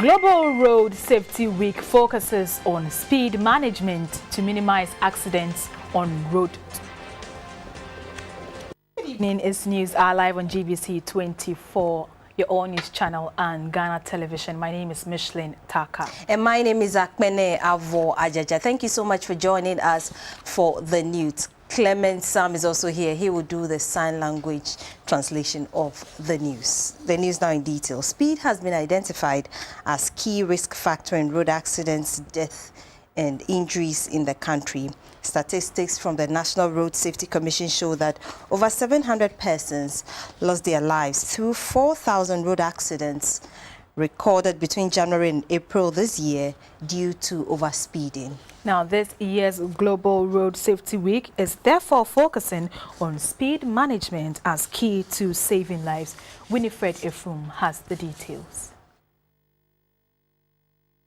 Global Road Safety Week focuses on speed management to minimize accidents on road. Good evening, it's News are live on GBC24, your own news channel, and Ghana Television. My name is Micheline Taka. And my name is Akmene Avo Ajaja. Thank you so much for joining us for the news. Clement Sam is also here. He will do the sign language translation of the news. The news now in detail. Speed has been identified as key risk factor in road accidents, death and injuries in the country. Statistics from the National Road Safety Commission show that over 700 persons lost their lives through 4,000 road accidents recorded between January and April this year due to overspeeding. Now, this year's Global Road Safety Week is therefore focusing on speed management as key to saving lives. Winifred Efrum has the details.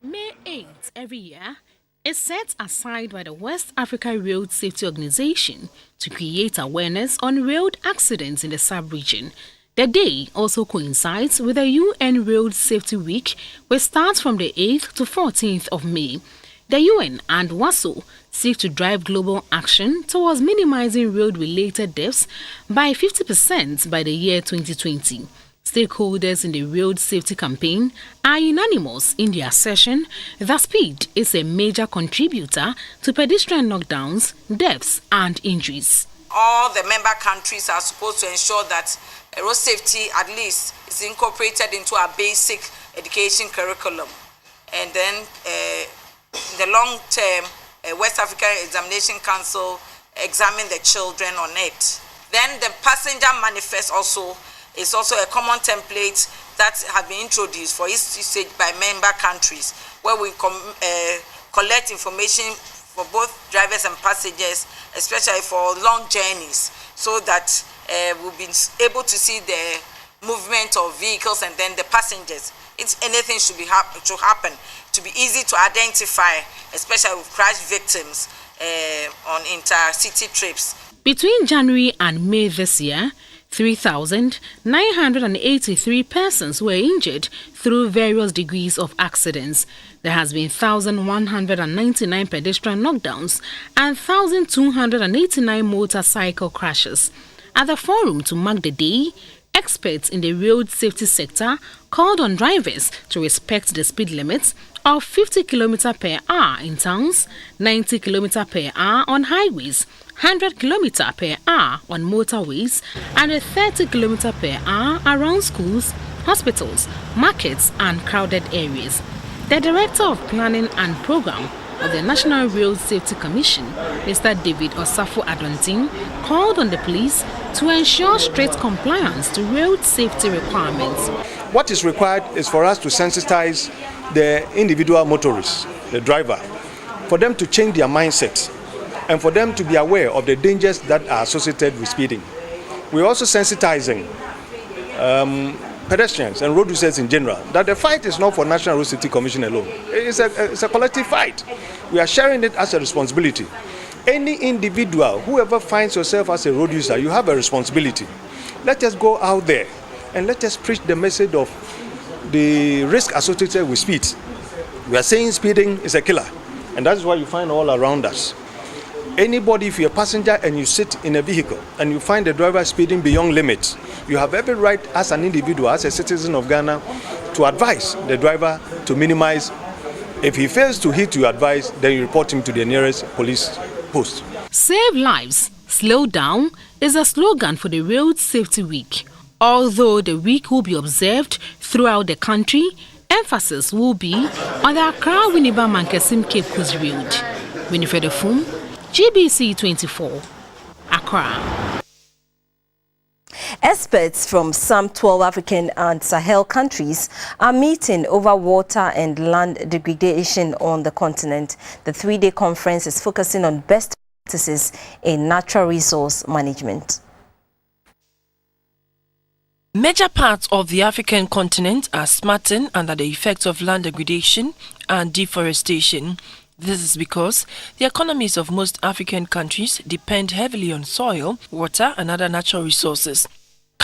May 8th every year is set aside by the West Africa Road Safety Organization to create awareness on road accidents in the sub-region. The day also coincides with the UN Road Safety Week, which starts from the 8th to 14th of May. The UN and WASO seek to drive global action towards minimizing road-related deaths by 50% by the year 2020. Stakeholders in the road safety campaign are unanimous in their assertion that speed is a major contributor to pedestrian knockdowns, deaths, and injuries. All the member countries are supposed to ensure that road safety at least is incorporated into our basic education curriculum. And then in the long term, West African Examination Council examine the children on it. Then the passenger manifest is also a common template that has been introduced for usage by member countries, where we collect information for both drivers and passengers, especially for long journeys, so that we'll be able to see the movement of vehicles and then the passengers. If anything should happen, to be easy to identify, especially with crash victims on intercity trips. Between January and May this year, 3,983 persons were injured through various degrees of accidents. There has been 1,199 pedestrian knockdowns and 1,289 motorcycle crashes. At the forum to mark the day, experts in the road safety sector called on drivers to respect the speed limits of 50 km per hour in towns, 90 km per hour on highways, 100 km per hour on motorways, and 30 km per hour around schools, hospitals, markets, and crowded areas. The Director of Planning and Program of the National Road Safety Commission, Mr. David Osafo Adontin, called on the police to ensure strict compliance to road safety requirements. What is required is for us to sensitize the individual motorists, the driver, for them to change their mindset and for them to be aware of the dangers that are associated with speeding. We're also sensitizing pedestrians and road users in general that the fight is not for National Road Safety Commission alone. It's a collective fight. We are sharing it as a responsibility. Any individual, whoever finds yourself as a road user, you have a responsibility. Let us go out there and let us preach the message of the risk associated with speed. We are saying speeding is a killer, and that is why you find all around us. Anybody, if you're a passenger and you sit in a vehicle and you find the driver speeding beyond limits, you have every right as an individual, as a citizen of Ghana, to advise the driver to minimize. If he fails to heed your advice, then you report him to the nearest police post. Save lives, slow down is a slogan for the Road Safety Week. Although the week will be observed throughout the country, emphasis will be on the Accra-Winneba-Mankasim Cape Coast Road. Winifred Efum, GBC24, Accra. Experts from some 12 African and Sahel countries are meeting over water and land degradation on the continent. The three-day conference is focusing on best practices in natural resource management. Major parts of the African continent are smartened under the effects of land degradation and deforestation. This is because the economies of most African countries depend heavily on soil, water, and other natural resources.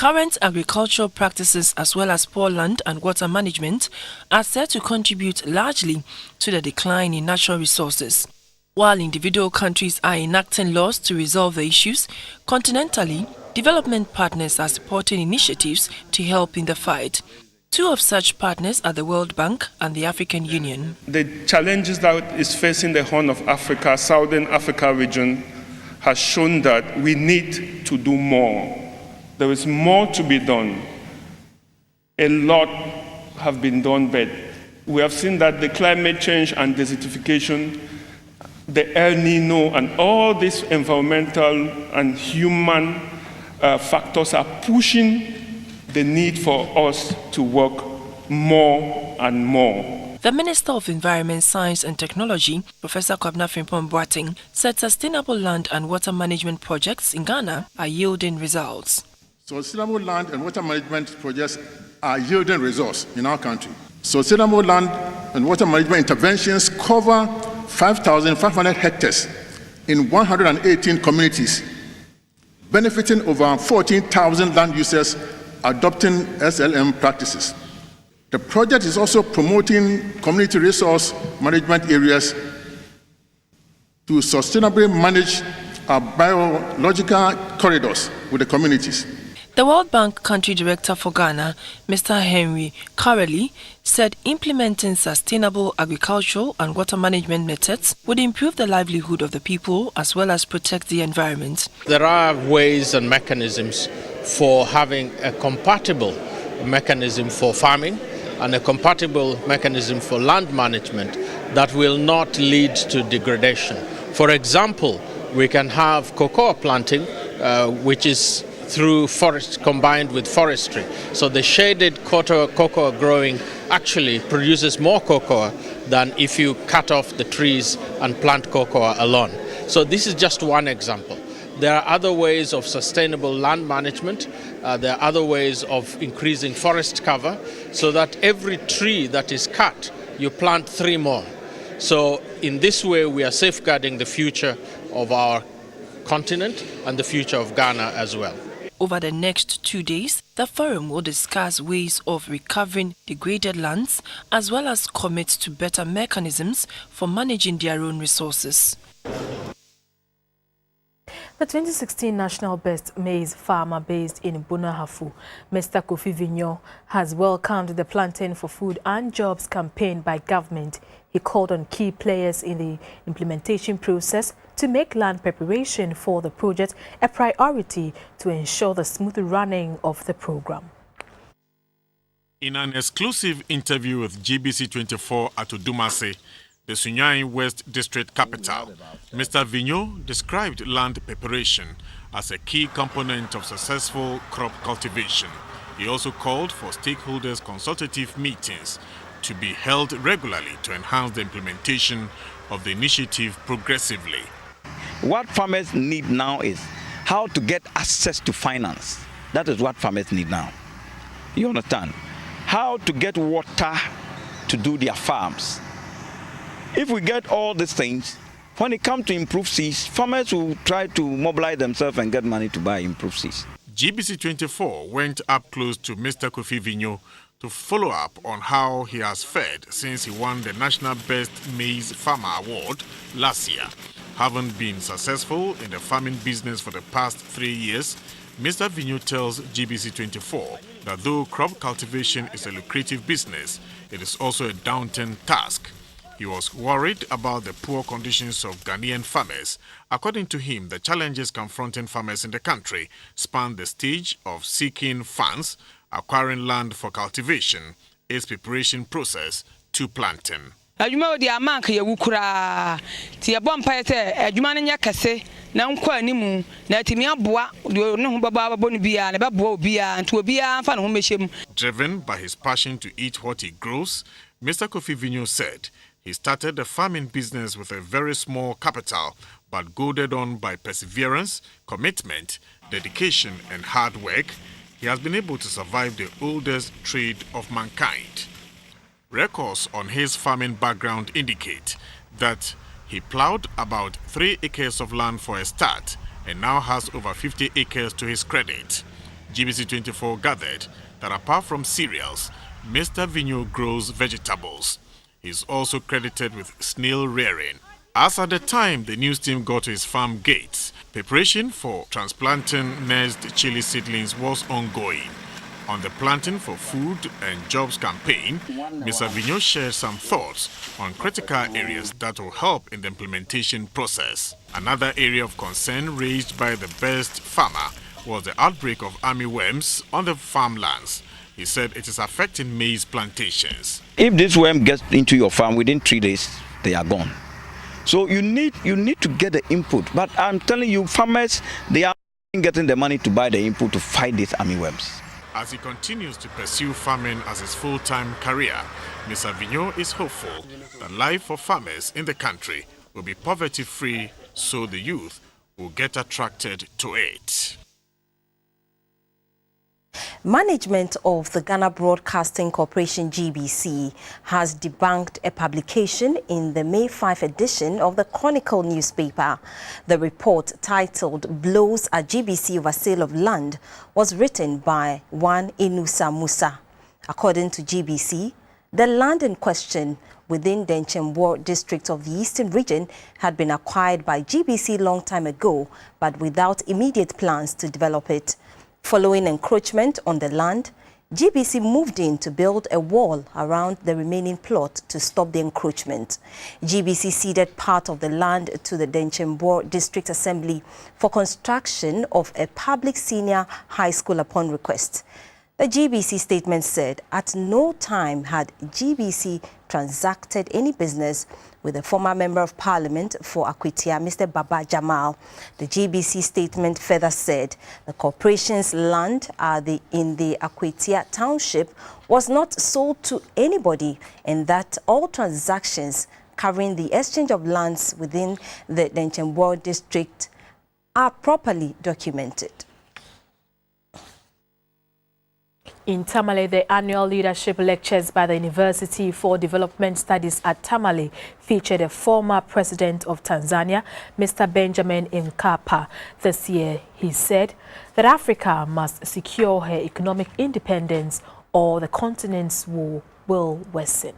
Current agricultural practices as well as poor land and water management are said to contribute largely to the decline in natural resources. While individual countries are enacting laws to resolve the issues, continentally, development partners are supporting initiatives to help in the fight. Two of such partners are the World Bank and the African Union. The challenges that is facing the Horn of Africa, Southern Africa region, has shown that we need to do more. There is more to be done. A lot have been done, but we have seen that the climate change and desertification, the El Nino, and all these environmental and human factors are pushing the need for us to work more and more. The Minister of Environment, Science and Technology, Professor Kwabena Frimpong Boateng, said sustainable land and water management projects in Ghana are yielding results. Sustainable land and water management projects are yielding results in our country. Sustainable land and water management interventions cover 5,500 hectares in 118 communities, benefiting over 14,000 land users adopting SLM practices. The project is also promoting community resource management areas to sustainably manage our biological corridors with the communities. The World Bank Country Director for Ghana, Mr. Henry Carrelli, said implementing sustainable agricultural and water management methods would improve the livelihood of the people as well as protect the environment. There are ways and mechanisms for having a compatible mechanism for farming and a compatible mechanism for land management that will not lead to degradation. For example, we can have cocoa planting, which is through forest combined with forestry. So the shaded cocoa growing actually produces more cocoa than if you cut off the trees and plant cocoa alone. So this is just one example. There are other ways of sustainable land management. There are other ways of increasing forest cover so that every tree that is cut, you plant 3 more. So in this way, we are safeguarding the future of our continent and the future of Ghana as well. Over the next 2 days, the forum will discuss ways of recovering degraded lands as well as commit to better mechanisms for managing their own resources. The 2016 National Best Maize Farmer based in Bunahafu, Mr. Kofi Vignon, has welcomed the Plantain for Food and Jobs campaign by government. He called on key players in the implementation process to make land preparation for the project a priority to ensure the smooth running of the program. In an exclusive interview with GBC24 at Odumase, the Sunyani West District capital, Mr. Vignon described land preparation as a key component of successful crop cultivation. He also called for stakeholders' consultative meetings to be held regularly to enhance the implementation of the initiative progressively. What farmers need now is how to get access to finance. That is what farmers need now. You understand? How to get water to do their farms. If we get all these things, when it comes to improved seeds, farmers will try to mobilize themselves and get money to buy improved seeds. GBC24 went up close to Mr. Kofi Vignon to follow up on how he has fared since he won the National Best Maize Farmer Award last year. Having been successful in the farming business for the past 3 years, Mr. Vignon tells GBC24 that though crop cultivation is a lucrative business, it is also a daunting task. He was worried about the poor conditions of Ghanaian farmers. According to him, the challenges confronting farmers in the country span the stage of seeking funds, acquiring land for cultivation, its preparation process to planting. Adwuma odi amanka ye wukura ti ebo mpae se adwuma no nya kase na nkwa animu na timi aboa ne ho baba bonu bia na beboa obia nto obia fa ne ho mehiem. Driven by his passion to eat what he grows, Mr. Kofi Vignon said he started the farming business with a very small capital, but goaded on by perseverance, commitment, dedication and hard work, he has been able to survive the oldest trade of mankind. Records on his farming background indicate that he plowed about 3 acres of land for a start and now has over 50 acres to his credit. GBC24 gathered that apart from cereals, Mr. Vigneault grows vegetables. He's also credited with snail rearing. As at the time the news team got to his farm gates, preparation for transplanting nursed chili seedlings was ongoing. On the Planting for Food and Jobs campaign, Mr. Vigneault shared some thoughts on critical areas that will help in the implementation process. Another area of concern raised by the best farmer was the outbreak of armyworms on the farmlands. He said it is affecting maize plantations. If this worm gets into your farm within 3 days, they are gone. So you need to get the input. But I'm telling you, farmers, they are getting the money to buy the input to fight these armyworms. As he continues to pursue farming as his full-time career, Mr. Vigneault is hopeful that life for farmers in the country will be poverty-free, so the youth will get attracted to it. Management of the Ghana Broadcasting Corporation GBC has debunked a publication in the May 5 edition of the Chronicle newspaper. The report, titled "Blows at GBC over Sale of Land," was written by one Inusa Musa. According to GBC, the land in question within the Nchembo district of the Eastern region had been acquired by GBC long time ago, but without immediate plans to develop it. Following encroachment on the land, GBC moved in to build a wall around the remaining plot to stop the encroachment. GBC ceded part of the land to the Nchembo District Assembly for construction of a public senior high school upon request. The GBC statement said at no time had GBC transacted any business with the former Member of Parliament for Akwitia, Mr. Baba Jamal. The GBC statement further said the corporation's land in the Akwitia township was not sold to anybody, and that all transactions covering the exchange of lands within the Nchembo district are properly documented. In Tamale, the annual leadership lectures by the University for Development Studies at Tamale featured a former president of Tanzania, Mr. Benjamin Mkapa. This year, he said that Africa must secure her economic independence or the continent's war will worsen.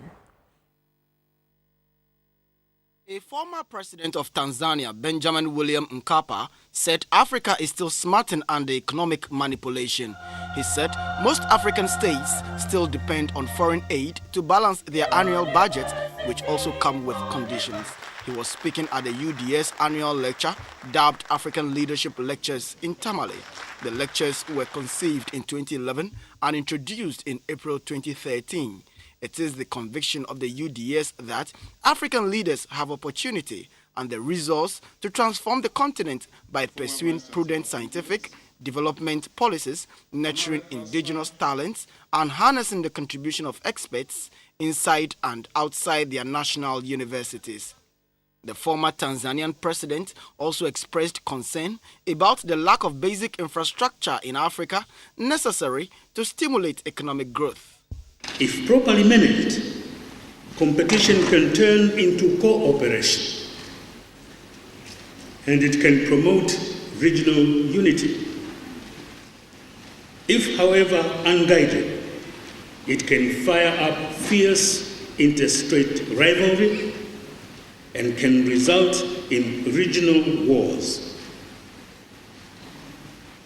A former president of Tanzania, Benjamin William Mkapa, said Africa is still smarting under economic manipulation. He said most African states still depend on foreign aid to balance their annual budgets, which also come with conditions. He was speaking at the UDS annual lecture, dubbed African Leadership Lectures in Tamale. The lectures were conceived in 2011 and introduced in April 2013. It is the conviction of the UDS that African leaders have opportunity and the resource to transform the continent by pursuing prudent scientific development policies, nurturing indigenous talents, and harnessing the contribution of experts inside and outside their national universities. The former Tanzanian president also expressed concern about the lack of basic infrastructure in Africa necessary to stimulate economic growth. If properly managed, competition can turn into cooperation, and it can promote regional unity. If, however, unguided, it can fire up fierce interstate rivalry and can result in regional wars.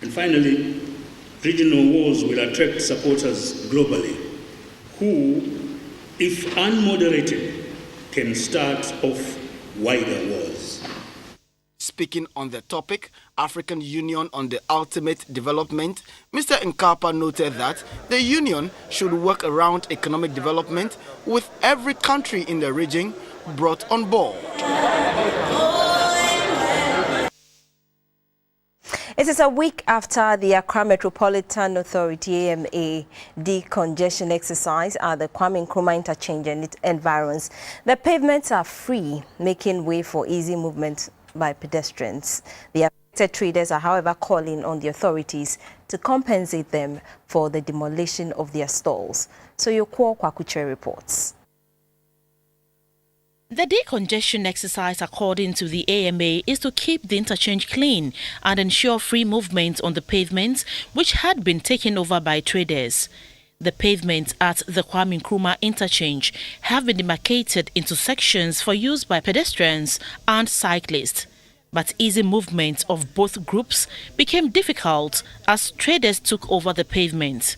And finally, regional wars will attract supporters globally, who, if unmoderated, can start off wider wars. Speaking on the topic, African Union on the Ultimate Development, Mr. Nkapa noted that the Union should work around economic development with every country in the region brought on board. It is a week after the Accra Metropolitan Authority AMA decongestion exercise at the Kwame Nkrumah interchange and its environs. The pavements are free, making way for easy movement by pedestrians. The affected traders are, however, calling on the authorities to compensate them for the demolition of their stalls. So Yoko Kwakuche reports. The decongestion exercise, according to the AMA, is to keep the interchange clean and ensure free movement on the pavements, which had been taken over by traders. The pavements at the Kwame Nkrumah interchange have been demarcated into sections for use by pedestrians and cyclists. But easy movement of both groups became difficult as traders took over the pavement.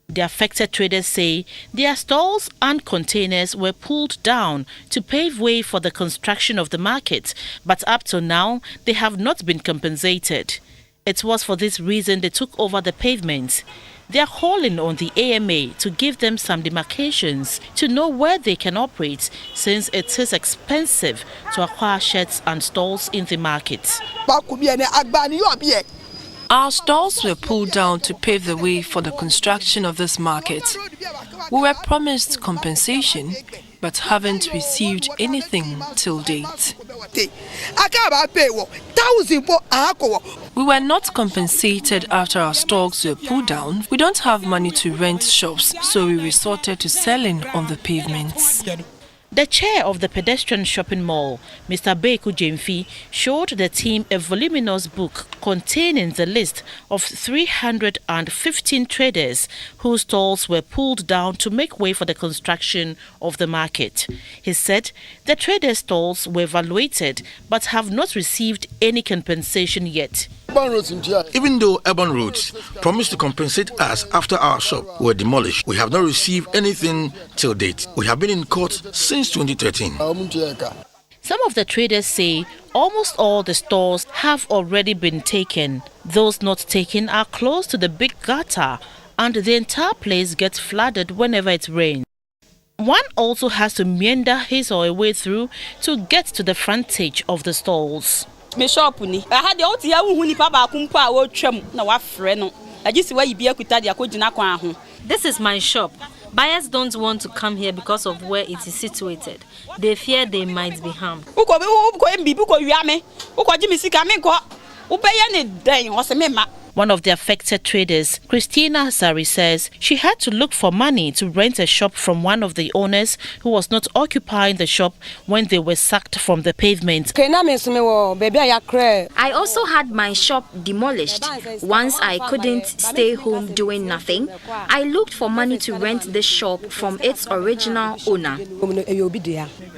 The affected traders say their stalls and containers were pulled down to pave way for the construction of the market, but up to now they have not been compensated. It was for this reason they took over the pavement. They are calling on the AMA to give them some demarcations to know where they can operate, since it is expensive to acquire sheds and stalls in the market. Our stalls were pulled down to pave the way for the construction of this market. We were promised compensation, but haven't received anything till date. We were not compensated after our stalls were pulled down. We don't have money to rent shops, so we resorted to selling on the pavements. The chair of the pedestrian shopping mall, Mr. Beku Jemfi, showed the team a voluminous book containing the list of 315 traders whose stalls were pulled down to make way for the construction of the market. He said the traders' stalls were evaluated but have not received any compensation yet. Even though urban roads promised to compensate us after our shop were demolished, we have not received anything till date. We have been in court since 2013. Some of the traders say almost all the stores have already been taken. Those not taken are close to the big gutter, and the entire place gets flooded whenever it rains. One also has to meander his or her way through to get to the frontage of the stalls. This is my shop. Buyers don't want to come here because of where it is situated. They fear they might be harmed. One of the affected traders, Christina Sari, says she had to look for money to rent a shop from one of the owners who was not occupying the shop when they were sacked from the pavement. I also had my shop demolished. Once I couldn't stay home doing nothing, I looked for money to rent the shop from its original owner.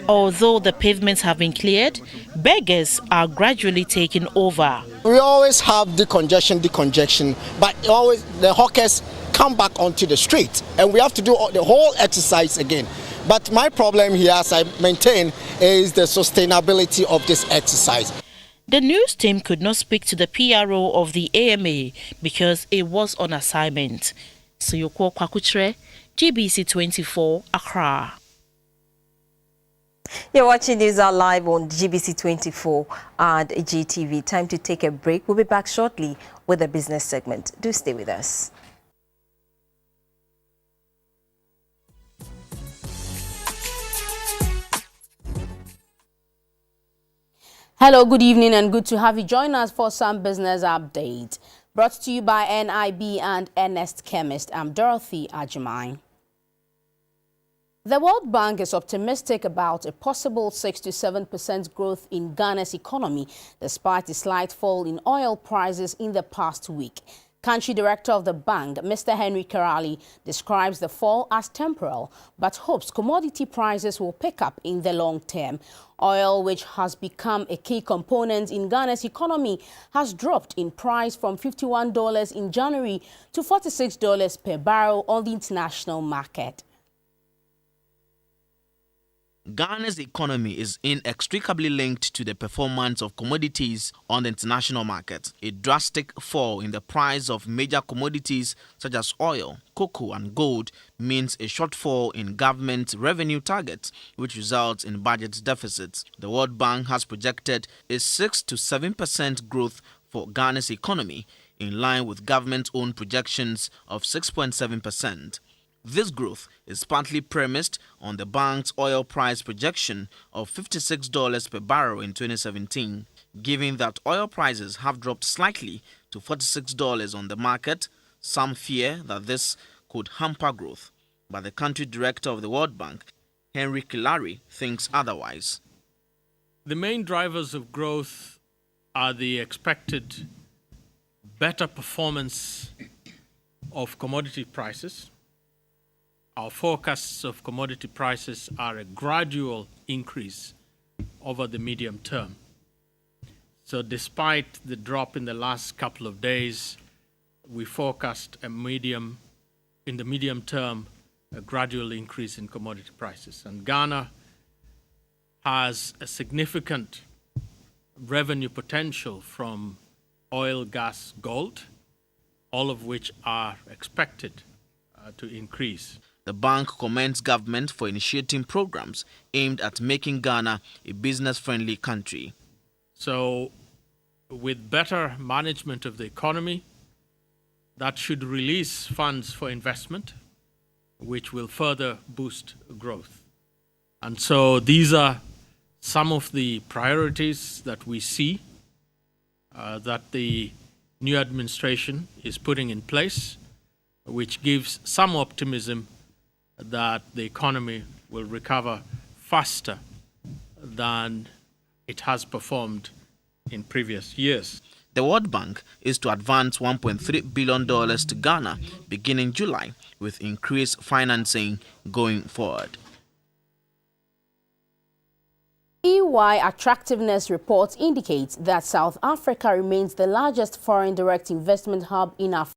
Although the pavements have been cleared, beggars are gradually taking over. We always have decongestion, but always the hawkers come back onto the street, and we have to do the whole exercise again. But my problem here, as I maintain, is the sustainability of this exercise. The news team could not speak to the PRO of the AMA because it was on assignment. Suyoko Kwakutre, GBC24, Accra. You're watching News Hour live on GBC24 and GTV. Time to take a break. We'll be back shortly with the business segment. Do stay with us. Hello, good evening, and good to have you join us for some business update. Brought to you by NIB and Ernest Chemist. I'm Dorothy Ajimai. The World Bank is optimistic about a possible 6 to 7% growth in Ghana's economy, despite a slight fall in oil prices in the past week. Country Director of the bank, Mr. Henry Karali, describes the fall as temporal, but hopes commodity prices will pick up in the long term. Oil, which has become a key component in Ghana's economy, has dropped in price from $51 in January to $46 per barrel on the international market. Ghana's economy is inextricably linked to the performance of commodities on the international market. A drastic fall in the price of major commodities such as oil, cocoa and gold means a shortfall in government revenue targets, which results in budget deficits. The World Bank has projected a 6 to 7% growth for Ghana's economy, in line with government's own projections of 6.7%. This growth is partly premised on the bank's oil price projection of $56 per barrel in 2017. Given that oil prices have dropped slightly to $46 on the market, some fear that this could hamper growth. But the country director of the World Bank Henry Kilari thinks otherwise. The main drivers of growth are the expected better performance of commodity prices. Our forecasts of commodity prices are a gradual increase over the medium term. So despite the drop in the last couple of days, we forecast in the medium term, a gradual increase in commodity prices. And Ghana has a significant revenue potential from oil, gas, gold, all of which are expected to increase. The bank commends government for initiating programs aimed at making Ghana a business-friendly country. So, with better management of the economy, that should release funds for investment, which will further boost growth. And so these are some of the priorities that we see that the new administration is putting in place, which gives some optimism that the economy will recover faster than it has performed in previous years. The World Bank is to advance $1.3 billion to Ghana beginning July, with increased financing going forward. EY Attractiveness Report indicates that South Africa remains the largest foreign direct investment hub in Africa.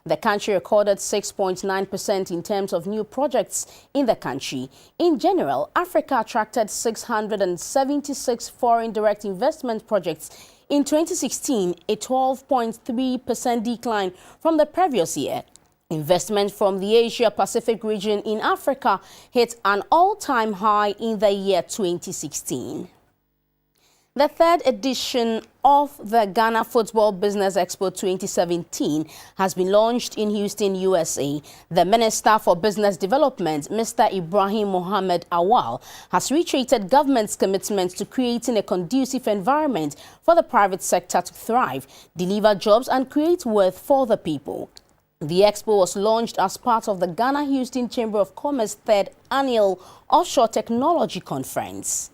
The country recorded 6.9% in terms of new projects in the country. In general, Africa attracted 676 foreign direct investment projects in 2016, a 12.3% decline from the previous year. Investment from the Asia-Pacific region in Africa hit an all-time high in the year 2016. The third edition of the Ghana Football Business Expo 2017 has been launched in Houston, USA. The Minister for Business Development, Mr. Ibrahim Mohammed Awal, has reiterated government's commitment to creating a conducive environment for the private sector to thrive, deliver jobs and create wealth for the people. The expo was launched as part of the Ghana-Houston Chamber of Commerce third annual Offshore Technology Conference.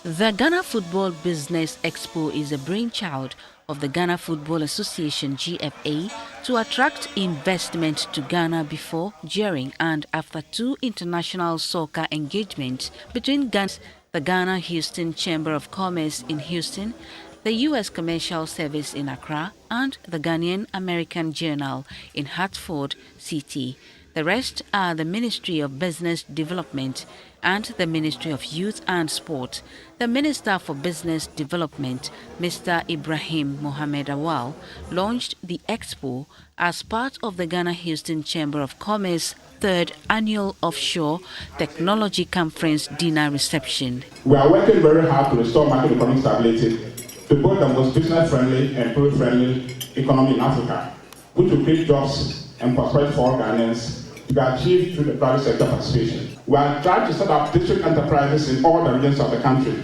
The Ghana Football Business Expo is a brainchild of the Ghana Football Association GFA to attract investment to Ghana before, during and after two international soccer engagements between Ghana, the Ghana-Houston Chamber of Commerce in Houston, the U.S. Commercial Service in Accra, and the Ghanaian American Journal in Hartford City. The rest are the Ministry of Business Development and the Ministry of Youth and Sport. The Minister for Business Development, Mr. Ibrahim Mohammed Awal, launched the expo as part of the Ghana-Houston Chamber of Commerce third annual Offshore Technology Conference dinner reception. We are working very hard to restore macroeconomic stability, to build the most business-friendly and people-friendly economy in Africa, which will create jobs and prosperity for all Ghanaians to be achieved through the private sector participation. We are trying to set up district enterprises in all the regions of the country.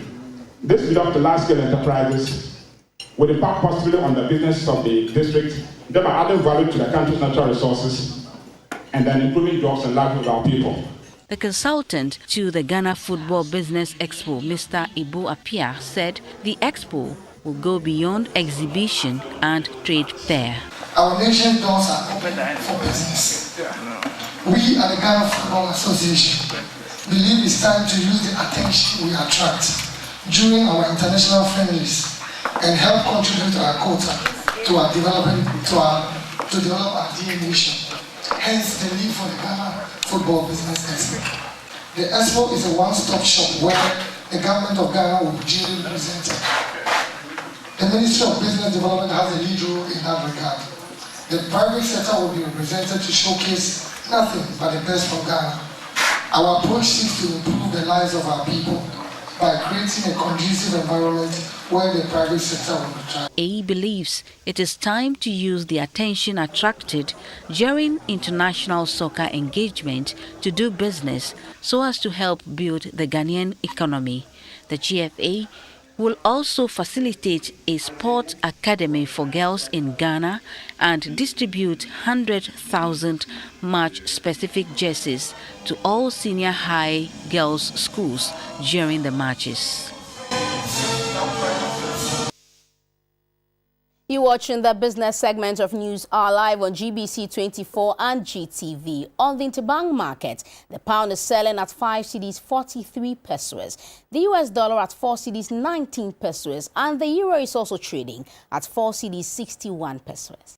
This will lead to large-scale enterprises will impact positively on the business of the district, thereby adding value to the country's natural resources, and then improving jobs and livelihoods of our people. The consultant to the Ghana Football Business Expo, Mr. Ibu Apia, said the expo will go beyond exhibition and trade fair. Our nation's doors are open for business. We at the Ghana Football Association believe it's time to use the attention we attract during our international friendlies and help contribute to our quota to develop our dear nation. Hence the need for the Ghana Football Business Expo. The expo is a one-stop shop where the government of Ghana will be duly represented. The Ministry of Business Development has a lead role in that regard. The private sector will be represented to showcase nothing but the best from Ghana. Our approach seeks to improve the lives of our people by creating a conducive environment where the private sector will thrive. A believes it is time to use the attention attracted during international soccer engagement to do business so as to help build the Ghanaian economy. The GFA will also facilitate a sport academy for girls in Ghana and distribute 100,000 match-specific jerseys to all senior high girls' schools during the matches. You're watching the business segment of News Hour live on GBC24 and GTV. On the interbank market, the pound is selling at 5 cedis 43 pesos, the US dollar at 4 cedis 19 pesos, and the euro is also trading at 4 cedis 61 pesos.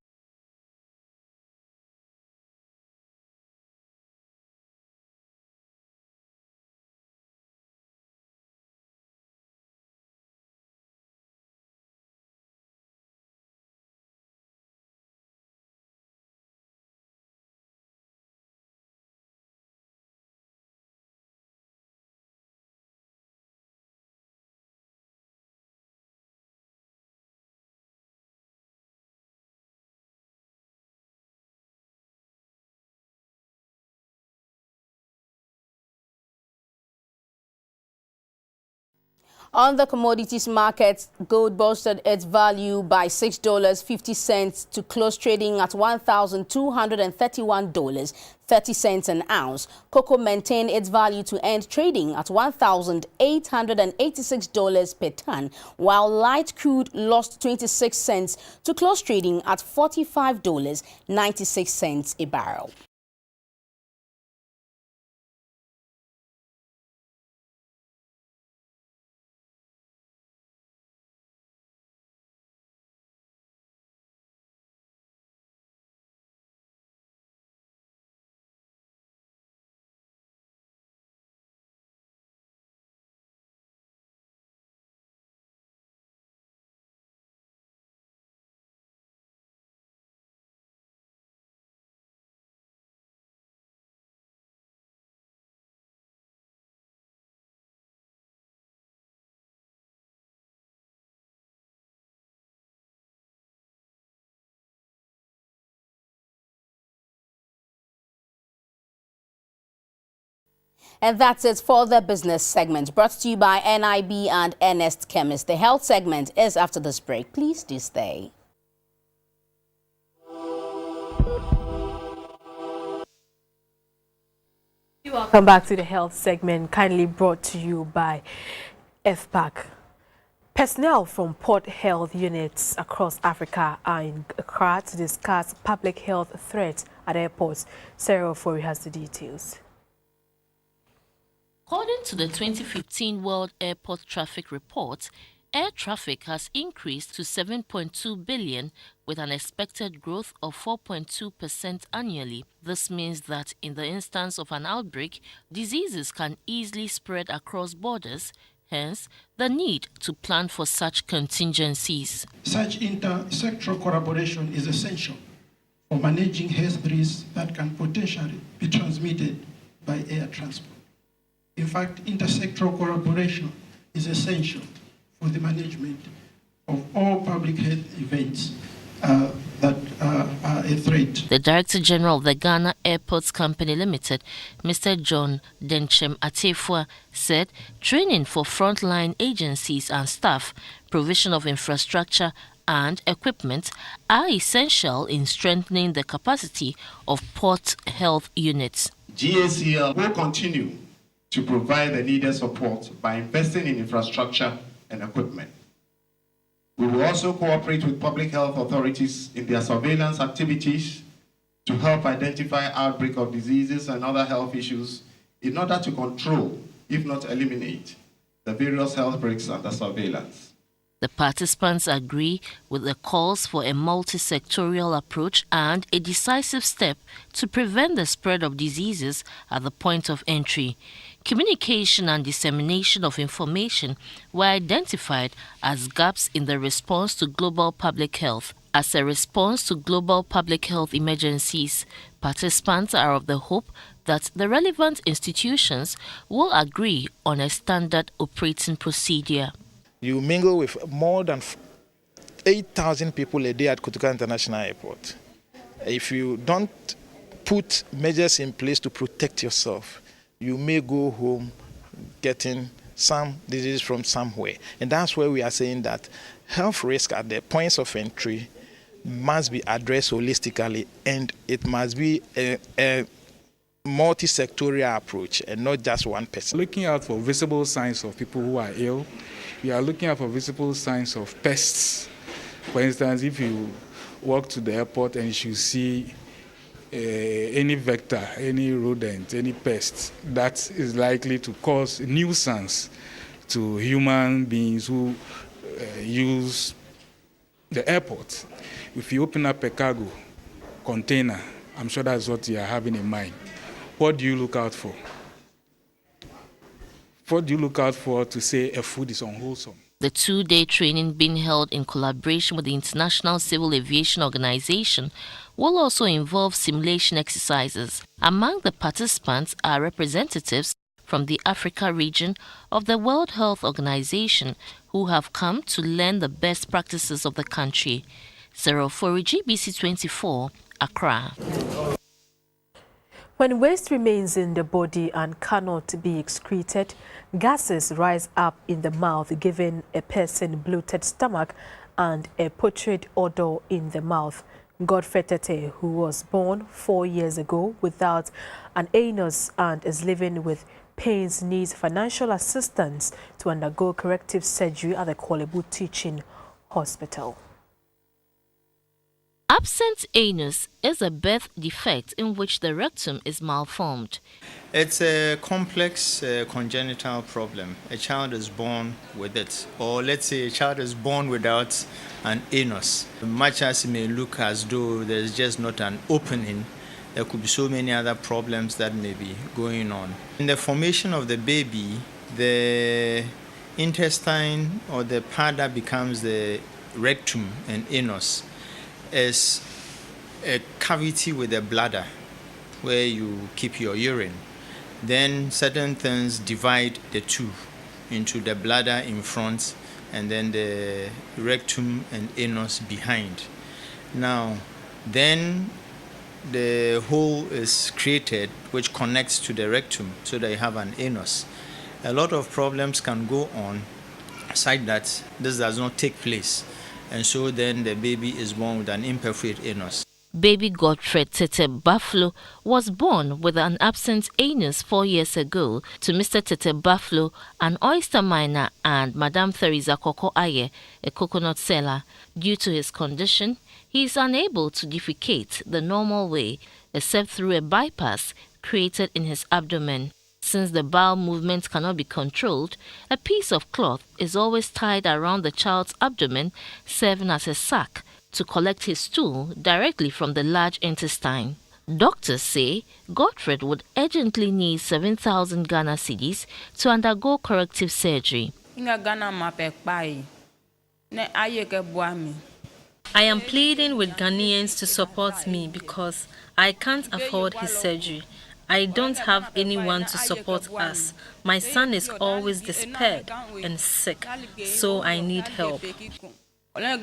On the commodities market, gold boosted its value by $6.50 to close trading at $1,231.30 an ounce. Cocoa maintained its value to end trading at $1,886 per ton, while light crude lost 26 cents to close trading at $45.96 a barrel. And that's it for the business segment, brought to you by NIB and Ernest Chemist. The health segment is after this break. Please do stay. Welcome back to the health segment, kindly brought to you by FPAC. Personnel from port health units across Africa are in Accra to discuss public health threats at airports. Sarah Ofori has the details. According to the 2015 World Airport Traffic Report, air traffic has increased to 7.2 billion with an expected growth of 4.2% annually. This means that in the instance of an outbreak, diseases can easily spread across borders, hence the need to plan for such contingencies. Such inter-sectoral collaboration is essential for managing health risks that can potentially be transmitted by air transport. In fact, intersectoral collaboration is essential for the management of all public health events that are a threat. The Director General of the Ghana Airports Company Limited, Mr. John Denchem Atefua, said training for frontline agencies and staff, provision of infrastructure and equipment are essential in strengthening the capacity of port health units. GACL will continue to provide the needed support by investing in infrastructure and equipment. We will also cooperate with public health authorities in their surveillance activities to help identify outbreak of diseases and other health issues in order to control, if not eliminate, the various health breaks under surveillance. The participants agree with the calls for a multi-sectorial approach and a decisive step to prevent the spread of diseases at the point of entry. Communication and dissemination of information were identified as gaps in the response to global public health. As a response to global public health emergencies, participants are of the hope that the relevant institutions will agree on a standard operating procedure. You mingle with more than 8,000 people a day at Kotoka International Airport. If you don't put measures in place to protect yourself, you may go home getting some diseases from somewhere. And that's where we are saying that health risk at the points of entry must be addressed holistically, and it must be a multi-sectorial approach and not just one person. Looking out for visible signs of people who are ill, we are looking out for visible signs of pests. For instance, if you walk to the airport and you see any vector, any rodent, any pest, that is likely to cause nuisance to human beings who use the airport. If you open up a cargo container, I'm sure that's what you are having in mind. What do you look out for? What do you look out for to say a food is unwholesome? The two-day training being held in collaboration with the International Civil Aviation Organization will also involve simulation exercises. Among the participants are representatives from the Africa region of the World Health Organization who have come to learn the best practices of the country. Sarah for GBC24, Accra. When waste remains in the body and cannot be excreted, gases rise up in the mouth, giving a person bloated stomach and a putrid odor in the mouth. Godfrey Tete, who was born 4 years ago without an anus and is living with pains, needs financial assistance to undergo corrective surgery at the Kolebu Teaching Hospital. Absent anus is a birth defect in which the rectum is malformed. It's a complex congenital problem. A child is born with it, or let's say a child is born without an anus. Much as it may look as though there's just not an opening, there could be so many other problems that may be going on. In the formation of the baby, the intestine or the part that becomes the rectum and anus is a cavity with a bladder where you keep your urine. Then certain things divide the two into the bladder in front and then the rectum and anus behind. Now, then the hole is created which connects to the rectum so that you have an anus. A lot of problems can go on such that this does not take place. And so then the baby is born with an imperfect anus. Baby Godfrey Tete Buffalo was born with an absent anus 4 years ago to Mr. Tete Buffalo, an oyster miner, and Madame Theresa Koko Aye, a coconut seller. Due to his condition, he is unable to defecate the normal way, except through a bypass created in his abdomen. Since the bowel movement cannot be controlled, a piece of cloth is always tied around the child's abdomen, serving as a sac to collect his stool directly from the large intestine. Doctors say Godfred would urgently need 7,000 Ghana cedis to undergo corrective surgery. I am pleading with Ghanaians to support me because I can't afford his surgery. I don't have anyone to support us. My son is always despaired and sick, so I need help. A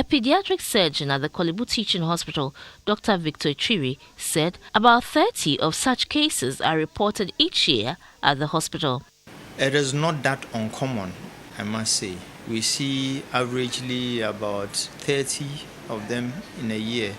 pediatric surgeon at the Kolebu Teaching Hospital, Dr. Victor Chiri, said about 30 of such cases are reported each year at the hospital. It is not that uncommon, I must say. We see averagely about 30 of them in a year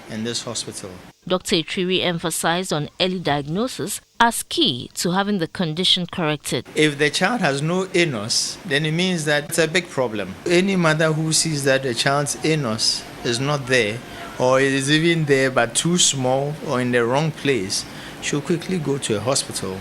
in this hospital. Dr. Chiri emphasized on early diagnosis as key to having the condition corrected. If the child has no anus, then it means that it's a big problem. Any mother who sees that the child's anus is not there, or it is even there but too small or in the wrong place, should quickly go to a hospital.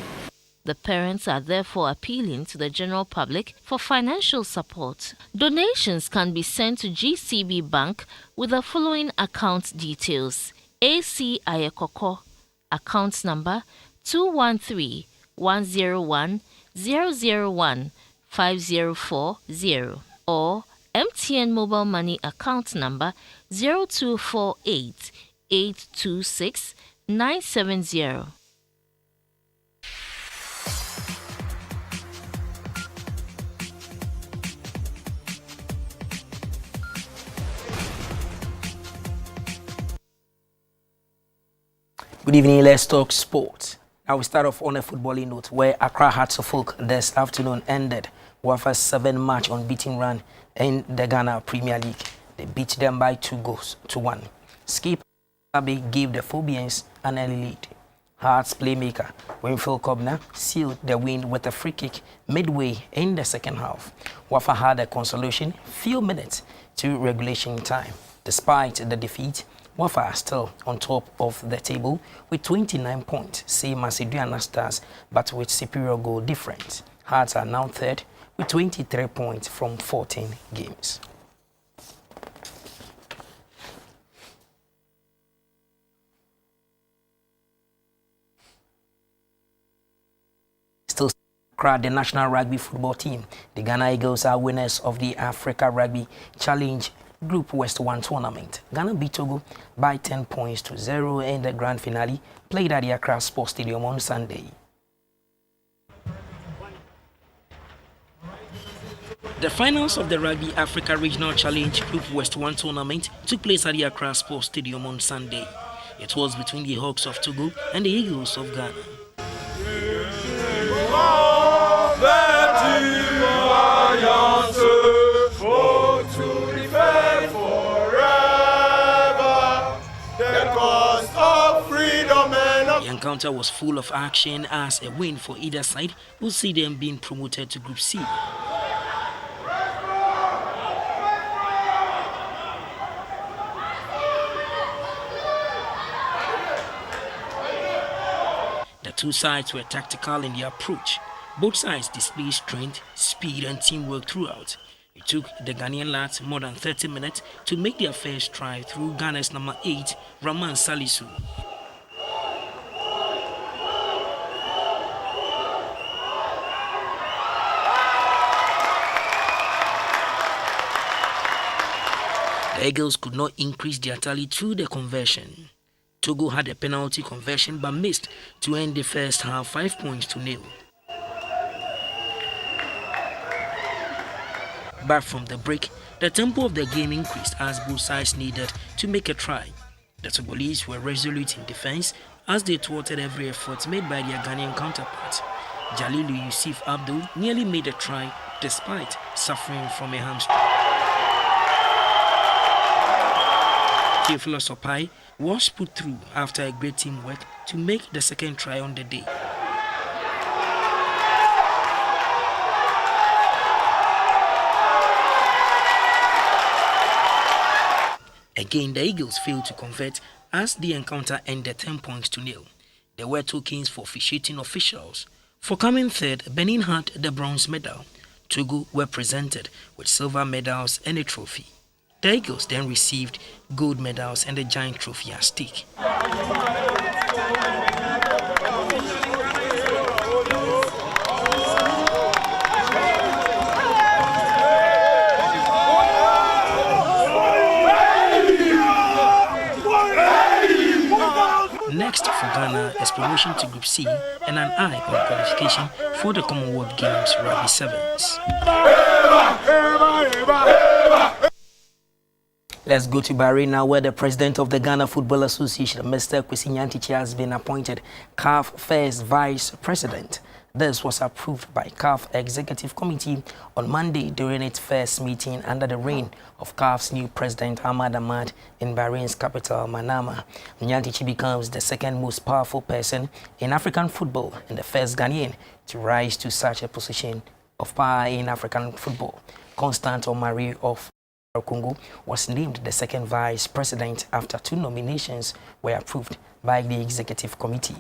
The parents are therefore appealing to the general public for financial support. Donations can be sent to GCB Bank with the following account details. AC Ayekoko, account number 213-101-001-5040, or MTN Mobile Money account number 0248-826-970. Good evening, let's talk sports. Now we start off on a footballing note where Accra Hearts of Oak this afternoon ended WAFA's 7-match unbeaten run in the Ghana Premier League. They beat them by 2-1. Skip Abbey gave the Phobians an early lead. Hearts playmaker Winfield Kobner sealed the win with a free kick midway in the second half. WAFA had a consolation few minutes to regulation time. Despite the defeat, WAFA are still on top of the table with 29 points, same as Aduana Stars, but with superior goal difference. Hearts are now third with 23 points from 14 games. Still, the national rugby football team, the Ghana Eagles, are winners of the Africa Rugby Challenge Group West 1 tournament. Ghana beat Togo by 10 points to 0 in the grand finale, played at the Accra Sports Stadium on Sunday. The finals of the Rugby Africa Regional Challenge Group West 1 tournament took place at the Accra Sports Stadium on Sunday. It was between the Hawks of Togo and the Eagles of Ghana. The encounter was full of action as a win for either side will see them being promoted to Group C. The two sides were tactical in their approach. Both sides displayed strength, speed and teamwork throughout. It took the Ghanaian lads more than 30 minutes to make their first try through Ghana's number 8, Raman Salisu. The Eagles could not increase their tally through the conversion. Togo had a penalty conversion but missed to end the first half 5-0. Back from the break, the tempo of the game increased as both sides needed to make a try. The Togolese were resolute in defense as they thwarted every effort made by their Ghanaian counterpart. Jalilu Yusuf Abdul nearly made a try despite suffering from a hamstring. Theophilus Opai was put through after a great teamwork to make the second try on the day. Again, the Eagles failed to convert as the encounter ended 10-0. There were tokens for officiating officials. For coming third, Benin had the bronze medal. Togo were presented with silver medals and a trophy. The Eagles then received gold medals and a giant trophy at stake. Next for Ghana is promotion to Group C and an eye on qualification for the Commonwealth Games Rugby Sevens. Let's go to Bahrain now, where the president of the Ghana Football Association, Mr. Kwesi Nyantikyi, has been appointed CAF first vice president. This was approved by CAF Executive Committee on Monday during its first meeting under the reign of CAF's new president, Ahmad Ahmad, in Bahrain's capital, Manama. Nyantikyi becomes the second most powerful person in African football and the first Ghanaian to rise to such a position of power in African football. Constant Omari of Congo was named the second vice president after 2 nominations were approved by the executive committee.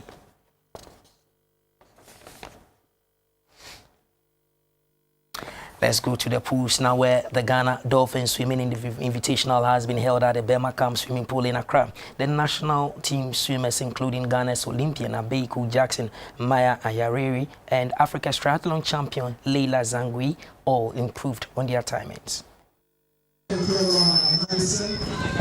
Let's go to the pools now, where the Ghana Dolphins Swimming Invitational has been held at the Burma Camp Swimming Pool in Accra. The national team swimmers, including Ghana's Olympian Abeku Jackson, Maya Ayariri, and Africa's triathlon champion Leila Zangui, all improved on their timings.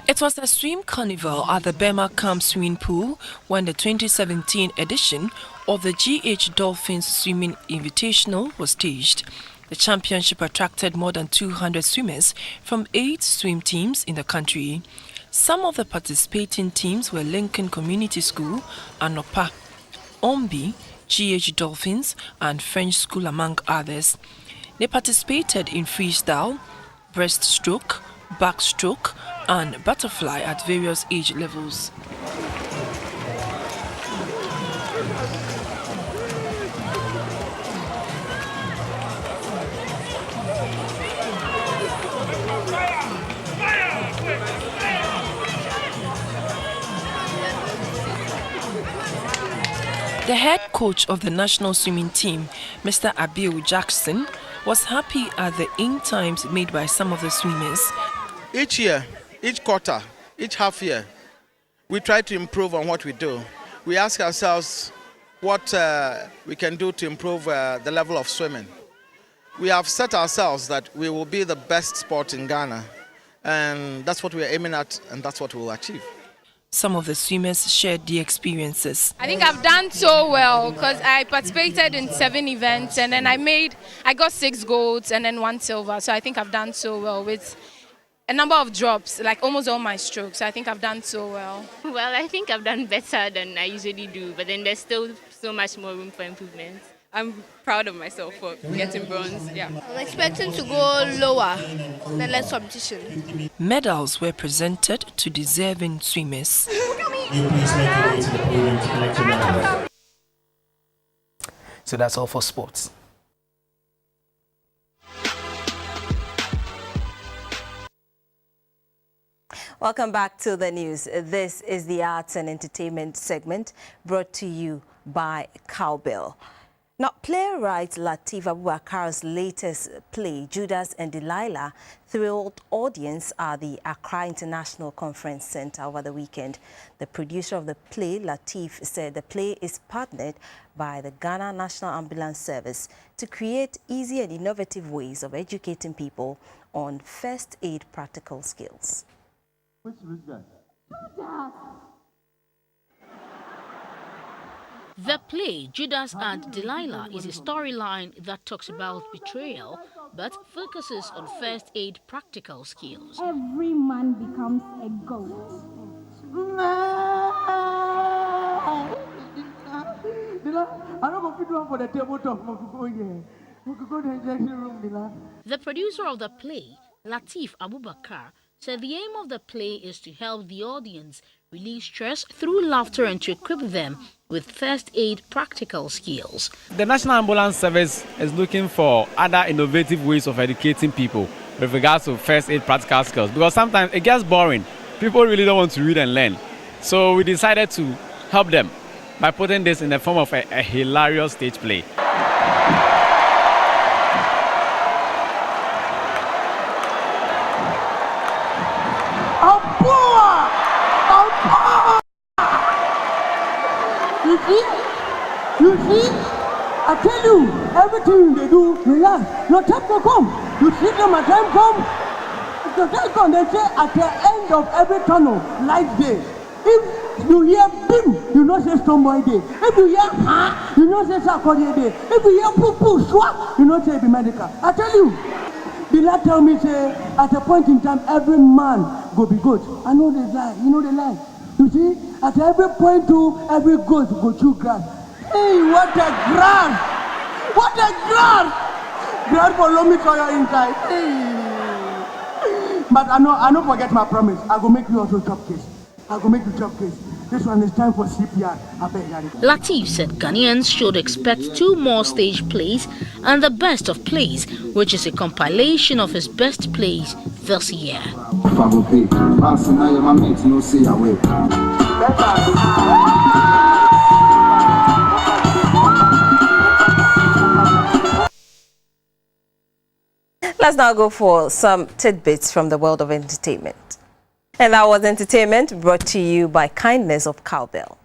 It was a swim carnival at the Burma Camp Swimming Pool when the 2017 edition of the GH Dolphins Swimming Invitational was staged. The championship attracted more than 200 swimmers from 8 swim teams in the country. Some of the participating teams were Lincoln Community School, Anopa, Ombi, GH Dolphins, and French School, among others. They participated in freestyle, breaststroke, backstroke, and butterfly at various age levels. The head coach of the national swimming team, Mr. Abiu Jackson, was happy at the in times made by some of the swimmers. Each year, each quarter, each half year, we try to improve on what we do. We ask ourselves what we can do to improve the level of swimming. We have set ourselves that we will be the best sport in Ghana, and that's what we are aiming at, and that's what we will achieve. Some of the swimmers shared the experiences. I think I've done so well because I participated in 7 events and then I got 6 golds and then 1 silver. So I think I've done so well with a number of drops, like almost all my strokes. So I think I've done so well. Well, I think I've done better than I usually do, but then there's still so much more room for improvement. I'm proud of myself for getting bronze. Yeah. I'm expecting to go lower the next competition. Medals were presented to deserving swimmers. You please make your way to the podium to collect your medals. So that's all for sports. Welcome back to the news. This is the arts and entertainment segment brought to you by Cowbell. Now, playwright Lateef Abubakar's latest play, Judas and Delilah, thrilled audience at the Accra International Conference Center over the weekend. The producer of the play, Lateef, said the play is partnered by the Ghana National Ambulance Service to create easy and innovative ways of educating people on first aid practical skills. The play, Judas and Delilah, is a storyline that talks about betrayal but focuses on first aid practical skills. Every man becomes a goat. The producer of the play, Lateef Abubakar, said the aim of the play is to help the audience release stress through laughter and to equip them with first aid practical skills. The National Ambulance Service is looking for other innovative ways of educating people with regards to first aid practical skills, because sometimes it gets boring. People really don't want to read and learn. So we decided to help them by putting this in the form of a hilarious stage play. You see, I tell you, everything they do, relax. Your time will come. You see them, my time come. If your time come, they say at the end of every tunnel, light day. If you hear bim, you know say Stoneboy day. If you hear ha, you know say Sarkodie day. If you hear poo poo swap, you know say be medical. I tell you, the Lord tell me say at a point in time, every man go be good. I know they lie. You know they lie. You see, at every point to every goat go chew grass. Hey, what a grass! What a grass! Grass follow me for your inside. Hey. But I know forget my promise. I go make you also chop case. I go make you chop case. This one is time for CPR. I beg you. Lateef said Ghanaians should expect 2 more stage plays and the best of plays, which is a compilation of his best plays this year. Let's now go for some tidbits from the world of entertainment. And that was entertainment brought to you by kindness of Cowbell.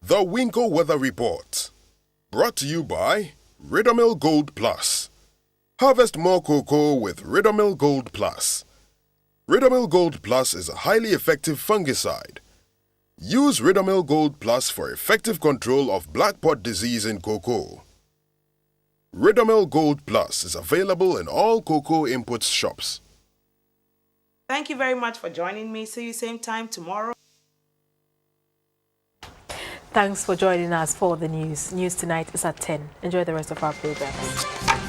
The Winco Weather Report. Brought to you by Ridomil Gold Plus. Harvest more cocoa with Ridomil Gold Plus. Ridomil Gold Plus is a highly effective fungicide. Use Ridomil Gold Plus for effective control of black pod disease in cocoa. Ridomil Gold Plus is available in all cocoa inputs shops. Thank you very much for joining me. See you same time tomorrow. Thanks for joining us for the news. News tonight is at 10. Enjoy the rest of our programs.